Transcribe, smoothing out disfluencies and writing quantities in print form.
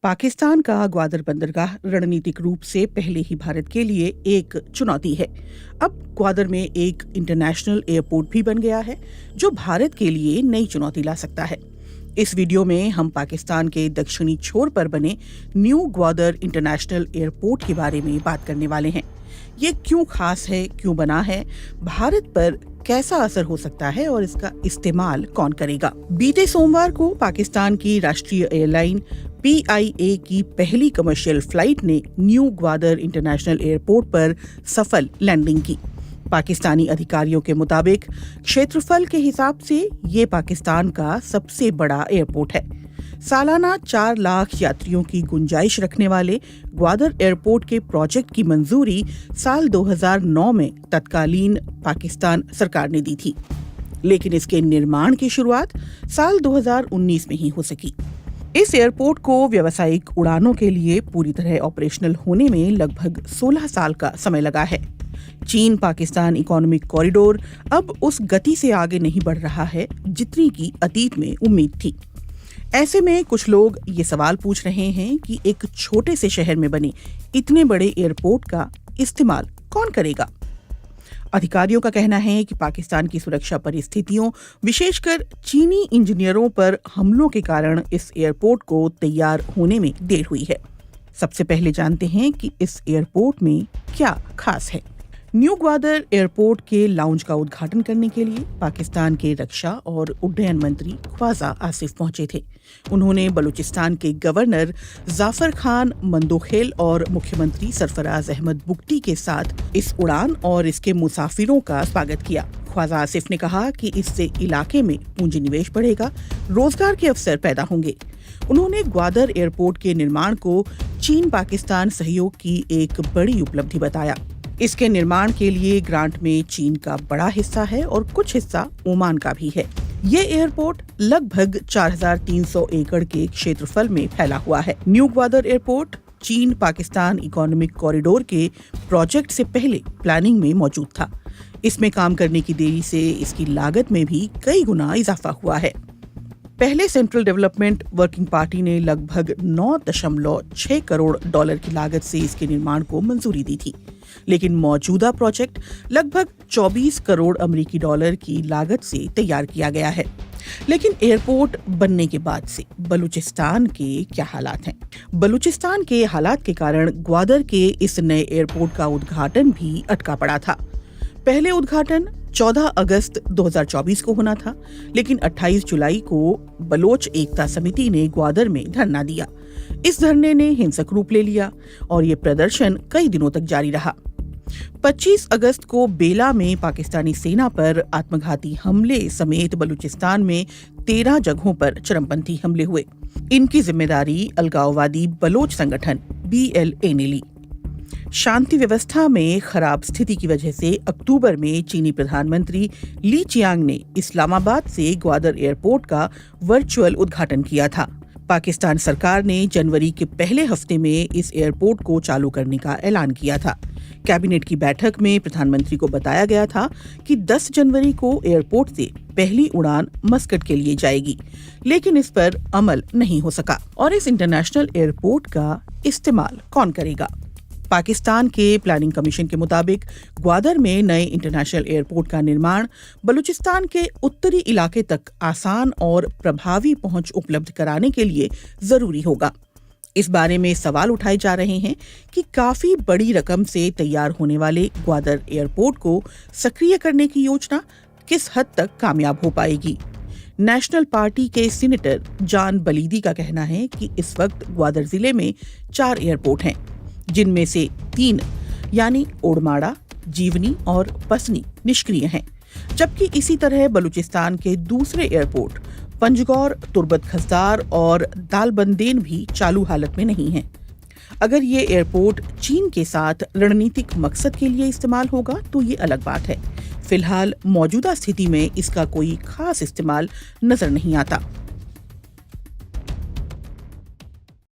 पाकिस्तान का ग्वादर बंदरगाह रणनीतिक रूप से पहले ही भारत के लिए एक चुनौती है। अब ग्वादर में एक इंटरनेशनल एयरपोर्ट भी बन गया है, जो भारत के लिए नई चुनौती ला सकता है। इस वीडियो में हम पाकिस्तान के दक्षिणी छोर पर बने न्यू ग्वादर इंटरनेशनल एयरपोर्ट के बारे में बात करने वाले हैं। ये क्यों खास है, क्यों बना है, भारत पर कैसा असर हो सकता है और इसका इस्तेमाल कौन करेगा। बीते सोमवार को पाकिस्तान की राष्ट्रीय एयरलाइन PIA की पहली कमर्शियल फ्लाइट ने न्यू ग्वादर इंटरनेशनल एयरपोर्ट पर सफल लैंडिंग की। पाकिस्तानी अधिकारियों के मुताबिक क्षेत्रफल के हिसाब से ये पाकिस्तान का सबसे बड़ा एयरपोर्ट है। सालाना 4 लाख यात्रियों की गुंजाइश रखने वाले ग्वादर एयरपोर्ट के प्रोजेक्ट की मंजूरी साल 2009 में तत्कालीन पाकिस्तान सरकार ने दी थी, लेकिन इसके निर्माण की शुरुआत साल 2019 में ही हो सकी। इस एयरपोर्ट को व्यावसायिक उड़ानों के लिए पूरी तरह ऑपरेशनल होने में लगभग 16 साल का समय लगा है। चीन पाकिस्तान इकोनॉमिक कॉरिडोर अब उस गति से आगे नहीं बढ़ रहा है जितनी की अतीत में उम्मीद थी। ऐसे में कुछ लोग ये सवाल पूछ रहे हैं कि एक छोटे से शहर में बने इतने बड़े एयरपोर्ट का इस्तेमाल कौन करेगा। अधिकारियों का कहना है कि पाकिस्तान की सुरक्षा परिस्थितियों, विशेषकर चीनी इंजीनियरों पर हमलों के कारण इस एयरपोर्ट को तैयार होने में देर हुई है। सबसे पहले जानते हैं कि इस एयरपोर्ट में क्या खास है। न्यू ग्वादर एयरपोर्ट के लाउंज का उद्घाटन करने के लिए पाकिस्तान के रक्षा और उड्डयन मंत्री ख्वाजा आसिफ पहुंचे थे। उन्होंने बलूचिस्तान के गवर्नर जाफर खान मंदोखेल और मुख्यमंत्री सरफराज अहमद बुगटी के साथ इस उड़ान और इसके मुसाफिरों का स्वागत किया। ख्वाजा आसिफ ने कहा कि इससे इलाके में पूंजी निवेश बढ़ेगा, रोजगार के अवसर पैदा होंगे। उन्होंने ग्वादर एयरपोर्ट के निर्माण को चीन पाकिस्तान सहयोग की एक बड़ी उपलब्धि बताया। इसके निर्माण के लिए ग्रांट में चीन का बड़ा हिस्सा है और कुछ हिस्सा ओमान का भी है। ये एयरपोर्ट लगभग 4,300 एकड़ के क्षेत्रफल में फैला हुआ है। न्यू ग्वादर एयरपोर्ट चीन पाकिस्तान इकोनॉमिक कॉरिडोर के प्रोजेक्ट से पहले प्लानिंग में मौजूद था। इसमें काम करने की देरी से इसकी लागत में भी कई गुना इजाफा हुआ है। पहले सेंट्रल डेवलपमेंट वर्किंग पार्टी ने लगभग 9.6 करोड़ डॉलर की लागत से इसके निर्माण को मंजूरी दी थी, लेकिन मौजूदा प्रोजेक्ट लगभग 24 करोड़ अमेरिकी डॉलर की लागत से तैयार किया गया है। लेकिन एयरपोर्ट बनने के बाद से बलूचिस्तान के क्या हालात हैं? बलूचिस्तान के हालात के कारण ग्वादर के इस नए एयरपोर्ट का उद्घाटन भी अटका पड़ा था। पहले उद्घाटन 14 अगस्त 2024 को होना था, लेकिन 28 जुलाई को बलोच एकता समिति ने ग्वादर में धरना दिया। इस धरने ने हिंसक रूप ले लिया और ये प्रदर्शन कई दिनों तक जारी रहा। 25 अगस्त को बेला में पाकिस्तानी सेना पर आत्मघाती हमले समेत बलूचिस्तान में 13 जगहों पर चरमपंथी हमले हुए। इनकी जिम्मेदारी अलगाववादी बलोच संगठन BLA ने ली। शांति व्यवस्था में खराब स्थिति की वजह से अक्टूबर में चीनी प्रधानमंत्री ली चियांग ने इस्लामाबाद से ग्वादर एयरपोर्ट का वर्चुअल उद्घाटन किया था। पाकिस्तान सरकार ने जनवरी के पहले हफ्ते में इस एयरपोर्ट को चालू करने का ऐलान किया था। कैबिनेट की बैठक में प्रधानमंत्री को बताया गया था कि 10 जनवरी को एयरपोर्ट से पहली उड़ान मस्कट के लिए जाएगी, लेकिन इस पर अमल नहीं हो सका। और इस इंटरनेशनल एयरपोर्ट का इस्तेमाल कौन करेगा? पाकिस्तान के प्लानिंग कमीशन के मुताबिक ग्वादर में नए इंटरनेशनल एयरपोर्ट का निर्माण बलूचिस्तान के उत्तरी इलाके तक आसान और प्रभावी पहुंच उपलब्ध कराने के लिए जरूरी होगा। इस बारे में सवाल उठाए जा रहे हैं कि काफी बड़ी रकम से तैयार होने वाले ग्वादर एयरपोर्ट को सक्रिय करने की योजना किस हद तक कामयाब हो पाएगी। नेशनल पार्टी के सीनेटर जान बलीदी का कहना है कि इस वक्त ग्वादर जिले में 4 एयरपोर्ट हैं, जिनमें से 3 यानी ओडमाड़ा, जीवनी और पसनी निष्क्रिय हैं, जबकि इसी तरह बलूचिस्तान के दूसरे एयरपोर्ट पंजगौर, तुर्बत खसदार और दालबंदेन भी चालू हालत में नहीं हैं। अगर ये एयरपोर्ट चीन के साथ रणनीतिक मकसद के लिए इस्तेमाल होगा तो ये अलग बात है। फिलहाल मौजूदा स्थिति में इसका कोई खास इस्तेमाल नजर नहीं आता।